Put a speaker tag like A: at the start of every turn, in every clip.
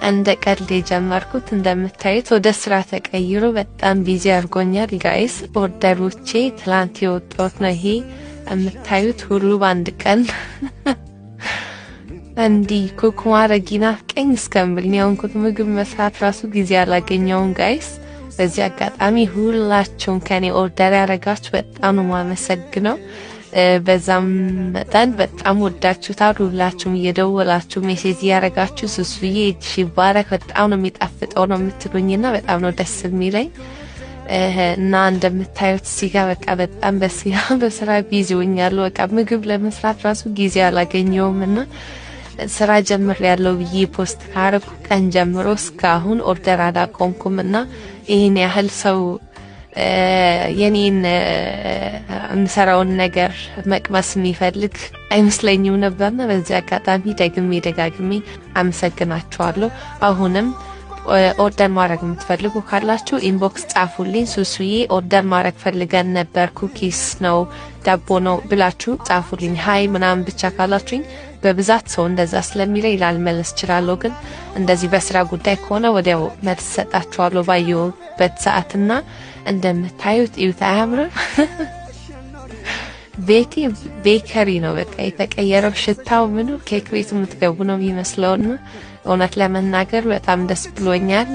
A: እንደ ቀልድ የጀመርኩት እንደምታዩት ወደ ስራ ተቀይሮ በጣም ቢዚ አድርጎኛል ጋይስ። ኦርደሮቼ ትላንት የወጣሁት ነው። ይሄ የምታዩት ሁሉ በአንድ ቀን እንዲ ኩክ ማድረግ ይናፍቀኝ እስከምል ያንኩት ምግብ መስራት ራሱ ጊዜ አላገኘውም ጋይስ። በዚህ አጋጣሚ ሁላችሁም ከኔ ኦርደር ያረጋችሁ በጣም ነው ማመሰግነው። በዛም መጠን በጣም ወዳችሁታል። ሁላችሁም እየደወላችሁ ሜሴጅ ያረጋችሁ ሱሱዬ እሺ ባረክ በጣም ነው የሚጣፍጠው ነው የምትሉኝና በጣም ነው ደስ የሚለኝ። እና እንደምታዩት ሲጋ በቃ በጣም በስራ ቢዚ ሆኛለሁ። በቃ ምግብ ለመስራት ራሱ ጊዜ አላገኘውምና ስራ ጀምር ያለው ብዬ ፖስት ካረኩ ቀን ጀምሮ እስካሁን ኦርደር አላቆምኩምና ይሄን ያህል ሰው የኔን እንሰራውን ነገር መቅመስ የሚፈልግ አይመስለኝም ነበርና በዚህ አጋጣሚ ደጋግሜ አመሰግናችኋለሁ። አሁንም ኦርደር ማድረግ የምትፈልጉ ካላችሁ ኢንቦክስ ጻፉልኝ። ሱሱዬ ኦርደር ማድረግ ፈልገን ነበር፣ ኩኪስ ነው ዳቦ ነው ብላችሁ ጻፉልኝ። ሃይ ምናምን ብቻ ካላችሁኝ በብዛት ሰው እንደዛ ስለሚለኝ ላልመለስ እችላለሁ። ግን እንደዚህ በስራ ጉዳይ ከሆነ ወዲያው መልስ ሰጣችኋለሁ ባየሁበት ሰዓትና እንደምታዩት እዩት። አያምርም? ቤቲ ቤከሪ ነው በቃ የተቀየረው። ሽታው ምኑ ኬክ ቤት የምትገቡ ነው የሚመስለውና እውነት ለመናገር በጣም ደስ ብሎኛል።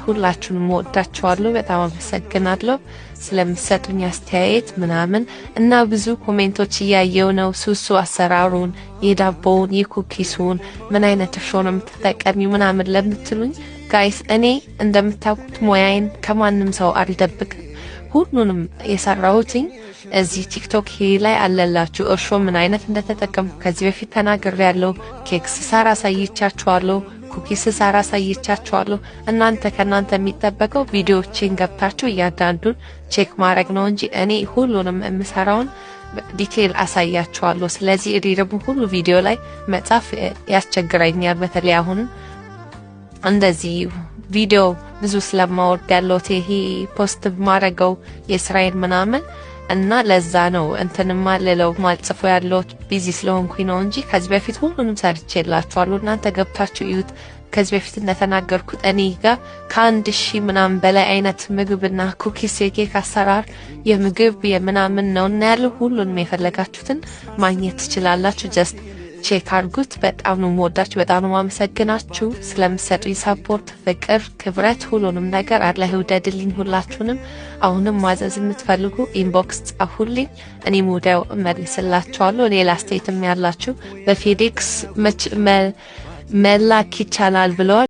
A: ሁላችሁንም ወዳችኋለሁ። በጣም አመሰግናለሁ ስለምትሰጡኝ አስተያየት ምናምን እና ብዙ ኮሜንቶች እያየው ነው። ሱሱ አሰራሩን፣ የዳቦውን፣ የኩኪሱን ምን አይነት እርሾ ነው የምትጠቀሚው ምናምን ለምትሉኝ ጋይስ እኔ እንደምታውቁት ሙያዬን ከማንም ሰው አልደብቅም። ሁሉንም የሰራሁትኝ እዚህ ቲክቶክ ላይ አለላችሁ። እርሾ ምን አይነት እንደተጠቀምኩ ከዚህ በፊት ተናግሬያለሁ። ኬክስ ሰራ ሳይቻችኋለሁ፣ ኩኪስ ሰራ ሳይቻችኋለሁ። ከናንተ የሚጠበቀው ቪዲዮዎችን ገብታችሁ እያንዳንዱን ቼክ ማድረግ ነው እንጂ እኔ ሁሉንም የምሰራውን ዲቴል አሳያችኋለሁ። ስለዚህ ደግሞ ሁሉ ቪዲዮ ላይ መጻፍ ያስቸግረኛል። በተለይ አሁን እንደዚህ ቪዲዮ ብዙ ስለማወርድ ያለው ይሄ ፖስት ማረገው የስራዬን ምናምን እና ለዛ ነው እንትንማ ለለው ማልጽፎ ያለው ቢዚ ስለሆንኩኝ ነው እንጂ ከዚህ በፊት ሁሉንም ሰርቼላችኋለሁ። እናንተ ገብታችሁ እዩት። ከዚህ በፊት እንደተናገርኩት እኔ ጋር ከ1000 ምናምን በላይ አይነት ምግብና ኩኪስ የኬክ አሰራር የምግብ የምናምን ነውና ያለው ሁሉንም የፈለጋችሁትን ማግኘት ትችላላችሁ። ጀስት ቼክ አድርጉት። በጣም ነው የምወዳችሁ፣ በጣም ነው የማመሰግናችሁ ስለምትሰጡኝ ሰፖርት፣ ፍቅር፣ ክብረት ሁሉንም ነገር አላህ ይውደድልኝ ሁላችሁንም። አሁንም ማዘዝ የምትፈልጉ ኢንቦክስ ጻፉልኝ፣ እኔም ወዲያው እመልስላችኋለሁ። ሌላ አስተያየትም ያላችሁ በፌዴክስ መላክ ይቻላል ብለዋል።